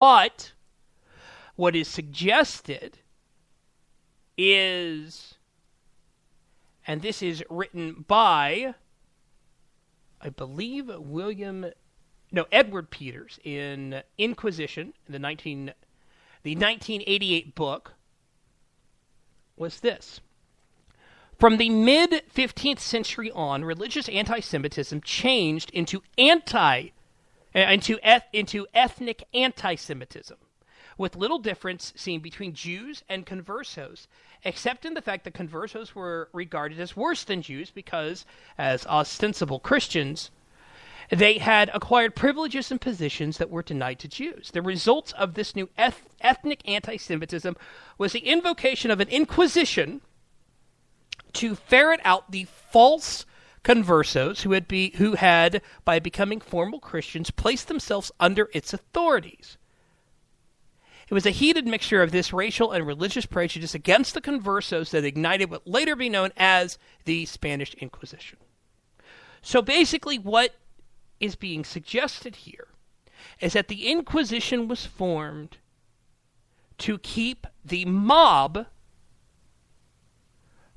But what is suggested is, and this is written by, I believe, Edward Peters in Inquisition, in the 1988 book, was this. From the mid-15th century on, religious anti-Semitism changed into ethnic anti-Semitism, with little difference seen between Jews and conversos, except in the fact that conversos were regarded as worse than Jews because, as ostensible Christians, they had acquired privileges and positions that were denied to Jews. The results of this new ethnic anti-Semitism was the invocation of an inquisition to ferret out the false conversos who had, by becoming formal Christians, placed themselves under its authorities. It was a heated mixture of this racial and religious prejudice against the conversos that ignited what later be known as the Spanish Inquisition. So basically what is being suggested here is that the Inquisition was formed to keep the mob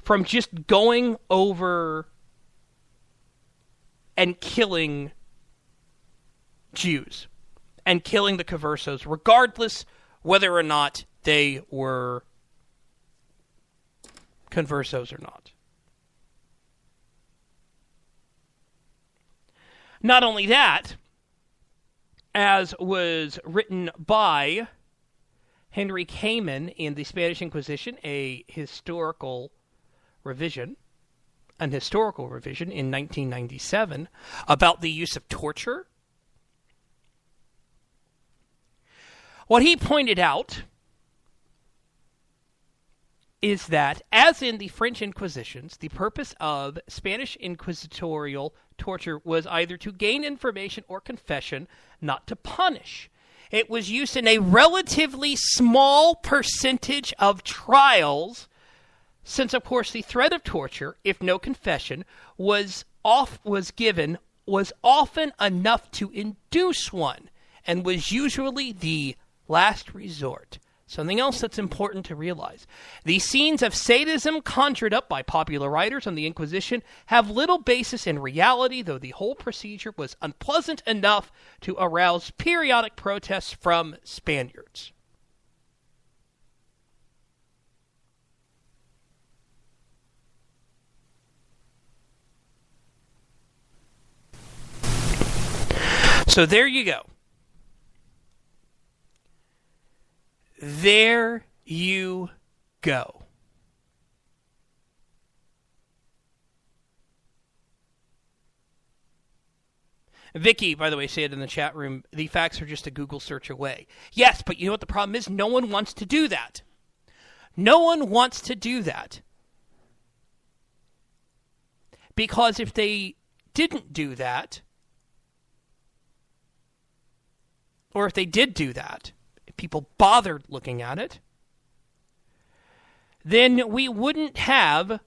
from just going over and killing Jews and killing the conversos, regardless whether or not they were conversos or not. Not only that, as was written by Henry Kamen in the Spanish Inquisition, an historical revision in 1997 about the use of torture. What he pointed out is that, as in the French Inquisitions, the purpose of Spanish inquisitorial torture was either to gain information or confession, not to punish. It was used in a relatively small percentage of trials, since, of course, the threat of torture, if no confession, was often enough to induce one, and was usually the last resort. Something else that's important to realize. The scenes of sadism conjured up by popular writers on the Inquisition have little basis in reality, though the whole procedure was unpleasant enough to arouse periodic protests from Spaniards. So there you go. There you go. Vicky, by the way, said in the chat room, the facts are just a Google search away. Yes, but you know what the problem is? No one wants to do that. No one wants to do that. Because if they didn't do that, or if they did do that, if people bothered looking at it, then we wouldn't have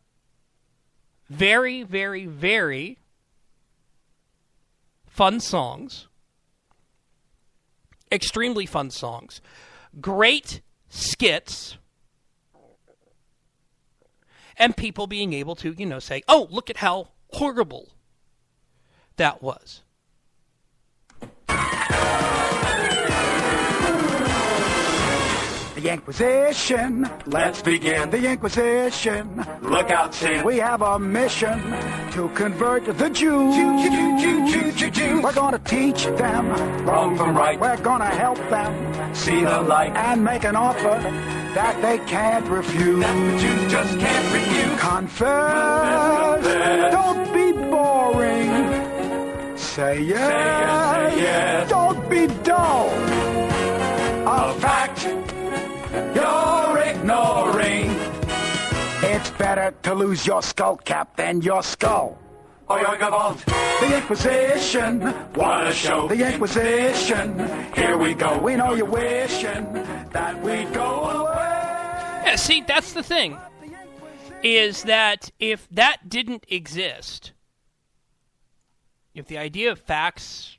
very, very, very fun songs, extremely fun songs, great skits, and people being able to, say, oh, look at how horrible that was. The Inquisition. Let's begin. The Inquisition. Look out, sin. We have a mission to convert the Jews. We're going to teach them Wrong from right. We're going to help them See the light. and make an offer that they can't refuse. That the Jews just can't refuse. Confess. Don't be boring. Say yes. Say yes. Don't be dull. A fact you're ignoring. It's better to lose your skull cap than your skull. Oh, you're gavant. The Inquisition. What a show. The Inquisition. Here we go. We know you're wishing that we'd go away. Yeah, see, that's the thing, is that if that didn't exist, if the idea of facts,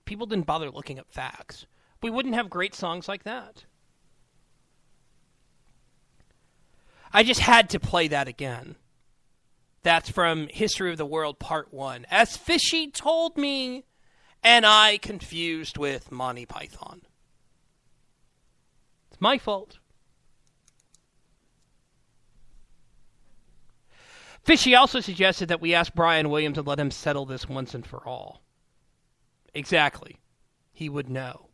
people didn't bother looking up facts, We wouldn't have great songs like that. I just had to play that again. That's from History of the World Part 1. As Fishy told me, and I confused with Monty Python. It's my fault. Fishy also suggested that we ask Brian Williams and let him settle this once and for all. Exactly. He would know.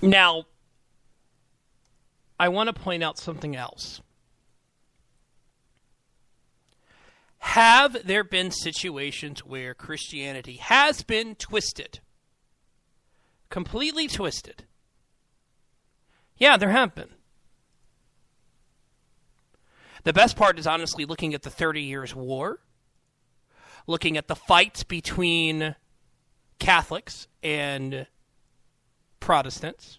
Now, I want to point out something else. Have there been situations where Christianity has been twisted? Completely twisted? Yeah, there have been. The best part is honestly looking at the 30 Years' War, looking at the fights between Catholics and Protestants.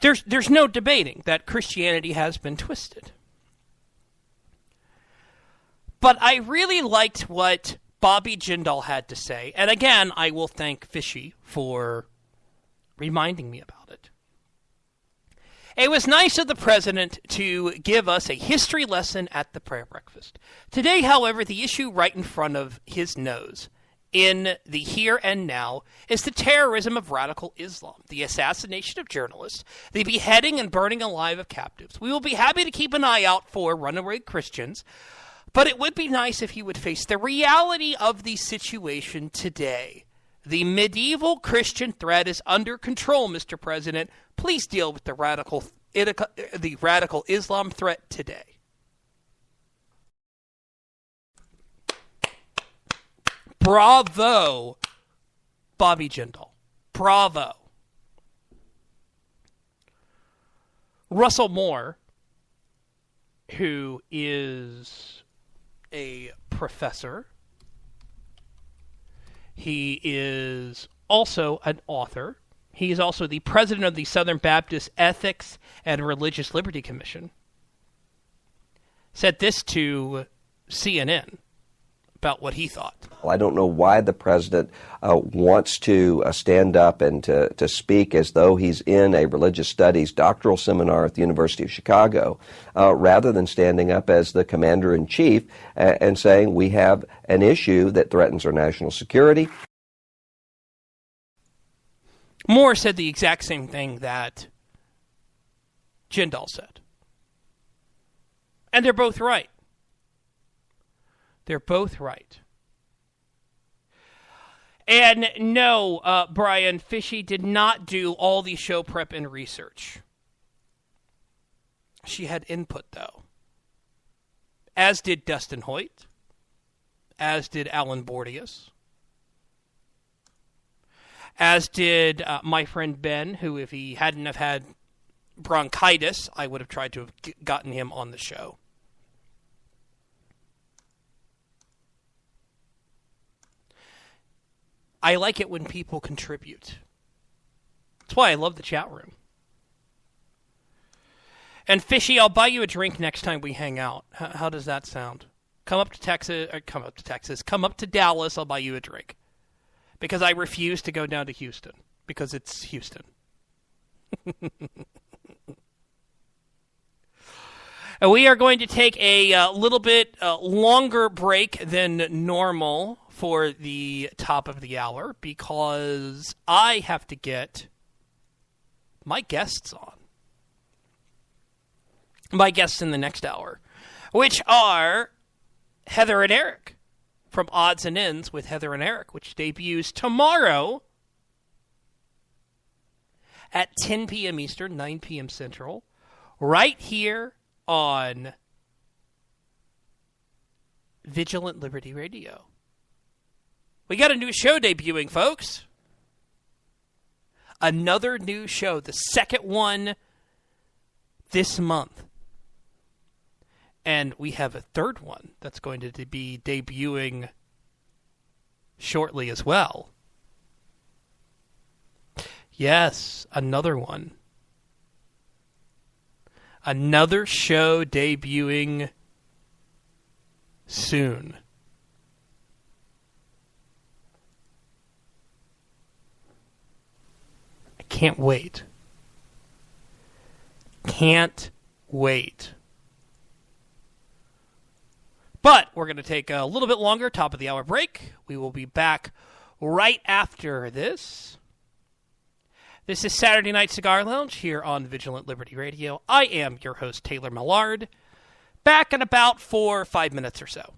There's no debating that Christianity has been twisted. But I really liked what Bobby Jindal had to say. And again, I will thank Fishy for reminding me about it. It was nice of the president to give us a history lesson at the prayer breakfast. Today, however, the issue right in front of his nose, in the here and now, is the terrorism of radical Islam, the assassination of journalists, the beheading and burning alive of captives. We will be happy to keep an eye out for runaway Christians, but it would be nice if he would face the reality of the situation today. The medieval Christian threat is under control, Mr. President. Please deal with the radical Islam threat today. Bravo, Bobby Jindal. Bravo. Russell Moore, who is a professor, he is also an author. He is also the president of the Southern Baptist Ethics and Religious Liberty Commission, said this to CNN about what he thought. I don't know why the president wants to stand up and to speak as though he's in a religious studies doctoral seminar at the University of Chicago, rather than standing up as the commander-in-chief and saying we have an issue that threatens our national security. Moore said the exact same thing that Jindal said. And they're both right. They're both right. And no, Brian, Fishy did not do all the show prep and research. She had input, though. As did Dustin Hoyt. As did Alan Bordius. As did my friend Ben, who, if he hadn't have had bronchitis, I would have tried to have gotten him on the show. I like it when people contribute. That's why I love the chat room. And Fishy, I'll buy you a drink next time we hang out. How does that sound? Come up to Dallas, I'll buy you a drink. Because I refuse to go down to Houston. Because it's Houston. We are going to take a little bit longer break than normal for the top of the hour because I have to get my guests on. My guests in the next hour, which are Heather and Eric from Odds and Ends with Heather and Eric, which debuts tomorrow at 10 p.m. Eastern, 9 p.m. Central, right here on Vigilant Liberty Radio. We got a new show debuting, folks. Another new show, the second one this month. And we have a third one that's going to be debuting shortly as well. Yes, another one. Another show debuting soon. I can't wait. Can't wait. But we're going to take a little bit longer, top of the hour break. We will be back right after this. This is Saturday Night Cigar Lounge here on Vigilant Liberty Radio. I am your host, Taylor Millard. Back in about 4 or 5 minutes or so.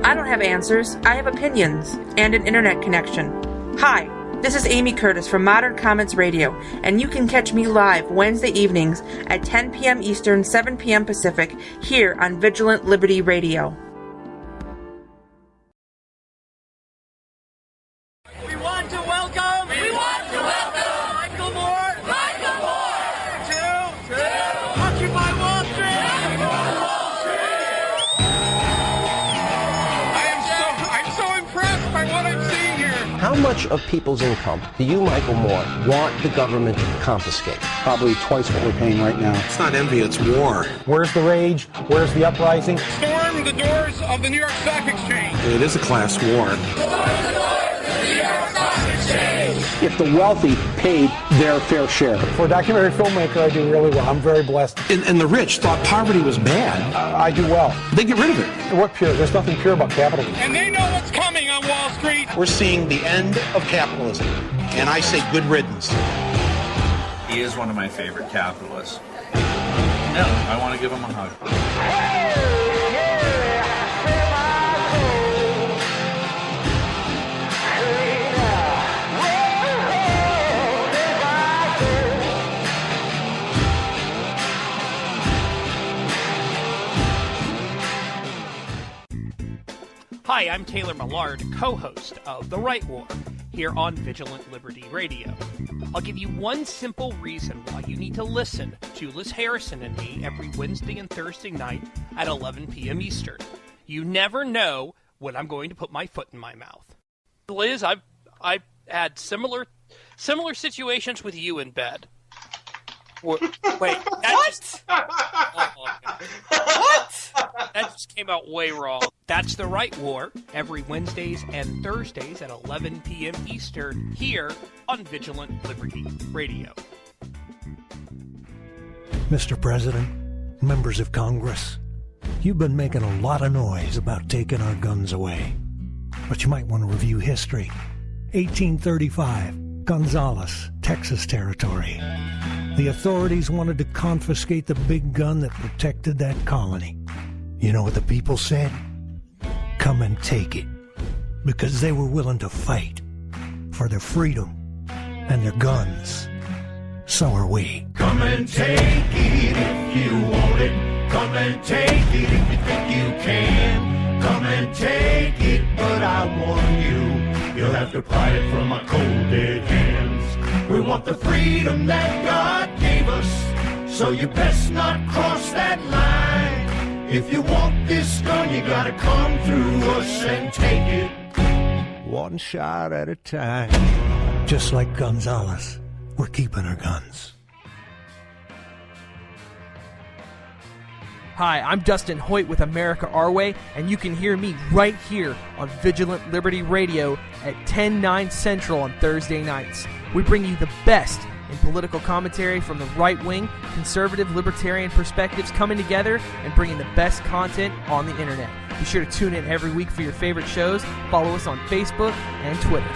I don't have answers. I have opinions and an internet connection. Hi, this is Amy Curtis from Modern Comments Radio, and you can catch me live Wednesday evenings at 10 p.m. Eastern, 7 p.m. Pacific, here on Vigilant Liberty Radio. We want to welcome Michael Moore to Occupy Wall Street. I'm so impressed by what I'm seeing here. How much of people's income do you, Michael Moore, want the government to confiscate? Probably twice what we're paying right now. It's not envy, it's war. Where's the rage? Where's the uprising? Storm the doors of the New York Stock Exchange. It is a class war. If the wealthy paid their fair share. For a documentary filmmaker, I do really well. I'm very blessed. And the rich thought poverty was bad. I do well. They get rid of it. What pure? There's nothing pure about capitalism. And they know what's coming on Wall Street. We're seeing the end of capitalism. And I say good riddance. He is one of my favorite capitalists. No, I want to give him a hug. Hi, I'm Taylor Millard, co-host of The Right War, here on Vigilant Liberty Radio. I'll give you one simple reason why you need to listen to Liz Harrison and me every Wednesday and Thursday night at 11 p.m. Eastern. You never know when I'm going to put my foot in my mouth. Liz, I've had similar situations with you in bed. Wait, what? What? That just came out way wrong. That's The Right War, every Wednesdays and Thursdays at 11 p.m. Eastern, here on Vigilant Liberty Radio. Mr. President, members of Congress, you've been making a lot of noise about taking our guns away. But you might want to review history. 1835, Gonzales, Texas Territory. The authorities wanted to confiscate the big gun that protected that colony. You know what the people said? Come and take it. Because they were willing to fight for their freedom and their guns. So are we. Come and take it if you want it. Come and take it if you think you can. Come and take it, but I warn you, you'll have to pry it from my cold dead hands. We want the freedom that God gave us, so you best not cross that line. If you want this gun, you gotta come through us and take it. One shot at a time. Just like Gonzales, we're keeping our guns. Hi, I'm Dustin Hoyt with America Our Way, and you can hear me right here on Vigilant Liberty Radio at 10/9 Central on Thursday nights. We bring you the best in political commentary from the right-wing, conservative, libertarian perspectives coming together and bringing the best content on the internet. Be sure to tune in every week for your favorite shows. Follow us on Facebook and Twitter.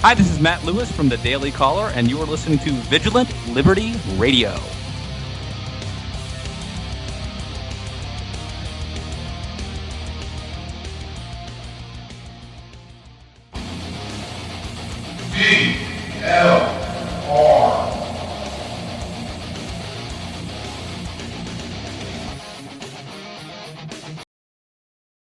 Hi, this is Matt Lewis from the Daily Caller, and you are listening to Vigilant Liberty Radio.